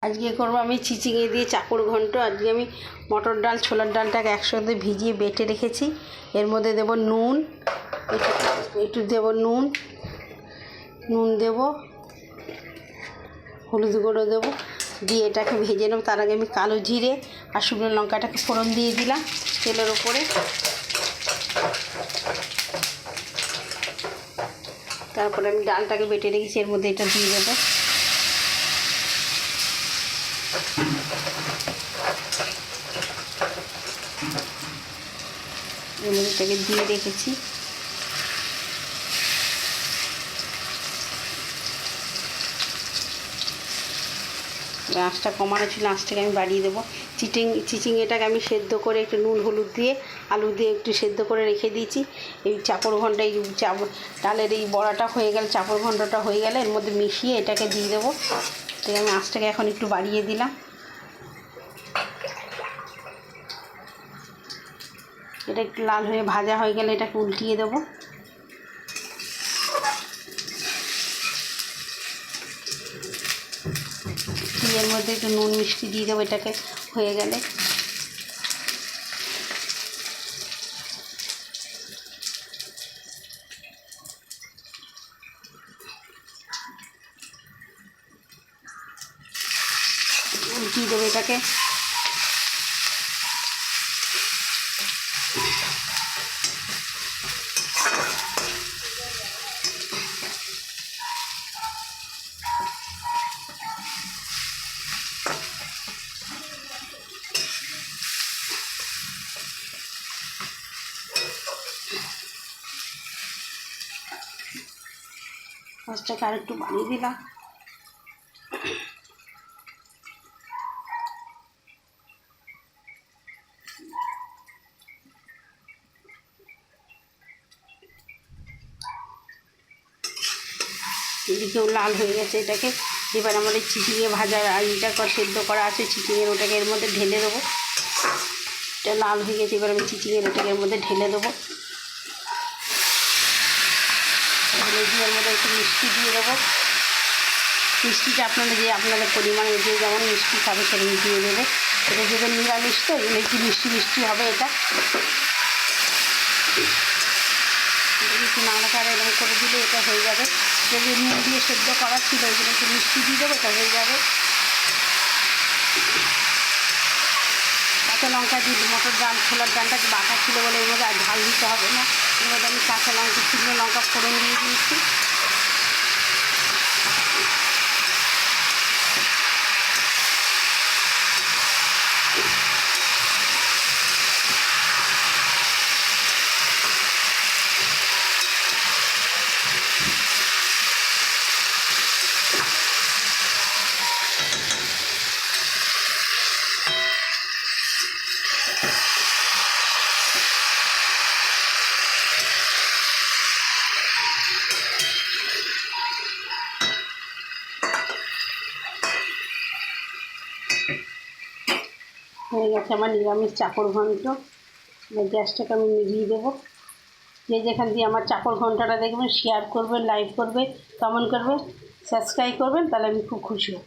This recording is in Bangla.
আজকে করবো আমি চিচিঙে দিয়ে চাপড় ঘন্ট। আজকে আমি মটর ডাল ছোলার ডালটাকে একসাথে ভিজিয়ে বেটে রেখেছি। এর মধ্যে দেব নুন, একটু দেব নুন দেব, হলুদ গুঁড়ো দেবো, দিয়ে এটাকে ভেজে নেব। তার আগে আমি কালো জিরে আর শুকনো লঙ্কাটাকে ফোড়ন দিয়ে দিলাম তেলের ওপরে। তারপরে আমি ডালটাকে বেটে রেখেছি, এর মধ্যে এটা দিয়ে দেবো। এটাকে দিয়ে রেখেছি। আঁচটা কমানো ছিল, আঁচটাকে আমি বাড়িয়ে দেবো। চিচিঙেটাকে আমি সেদ্ধ করে একটু নুন হলুদ দিয়ে আলু দিয়ে একটু সেদ্ধ করে রেখে দিয়েছি। এই চাপড় ঘন্টা, এই ডালের এই বড়াটা হয়ে গেলে, চাপড় ঘন্টটা হয়ে গেলে এর মধ্যে মিশিয়ে এটাকে দিয়ে দেবো। তাই আমি আঁচটাকে এখন একটু বাড়িয়ে দিলাম। এটা একটু লাল হয়ে ভাজা হয়ে গেলে এটাকে উল্টিয়ে দেবো। এর মধ্যে একটু নুন মিষ্টি দিয়ে দেবো এটাকে হয়ে গেলে। উল্টিয়ে দেবো এটাকে। মাছটাকে আর একটু বাড়িয়ে দিলাম। এদিকেও লাল হয়ে গেছে এটাকে। এবার আমাদের চিচিঙে ভাজা আলুটা সেদ্ধ করা আছে, চিচিঙের ওটাকে এর মধ্যে ঢেলে দেবো। এটা লাল হয়ে গেছে, এবার আমি চিচিঙের ওটাকে এর মধ্যে ঢেলে দেবো। ঢেলে দিয়ে এর মধ্যে একটু মিষ্টি দিয়ে দেবো। মিষ্টিটা আপনাদের পরিমাণে যে যেমন মিষ্টি খাবে সেরকম দিয়ে দেবে। এটা যেহেতু নিরামিষ তো একটু মিষ্টি মিষ্টি হবে। এটা একটু নাড়াচাড়া এরকম করে দিলে এটা হয়ে যাবে। যদি নুন দিয়ে সেদ্ধ করা ছিল ওইগুলো একটু মিষ্টি দিয়ে দেবো, এটা হয়ে যাবে। কাঁচা লঙ্কা দিয়ে মটর ডাল ছোলার ডালটাকে বাটা ছিল বলে এর মধ্যে আর ঝাল দিতে হবে না। এর মধ্যে আমি কাঁচা লঙ্কা শুকনো লঙ্কা ফোড়ন দিয়ে দিয়েছি। হয়ে গেছে আমার নিরামিষ চাপড় ঘন্ট। গ্যাসটাকে আমি নিভিয়ে দেবো। যে যেখান দিয়ে আমার চাপড় ঘন্টটা দেখবেন শেয়ার করবেন, লাইক করবে, কমেন্ট করবে, সাবস্ক্রাইব করবেন, তাহলে আমি খুব খুশি হব।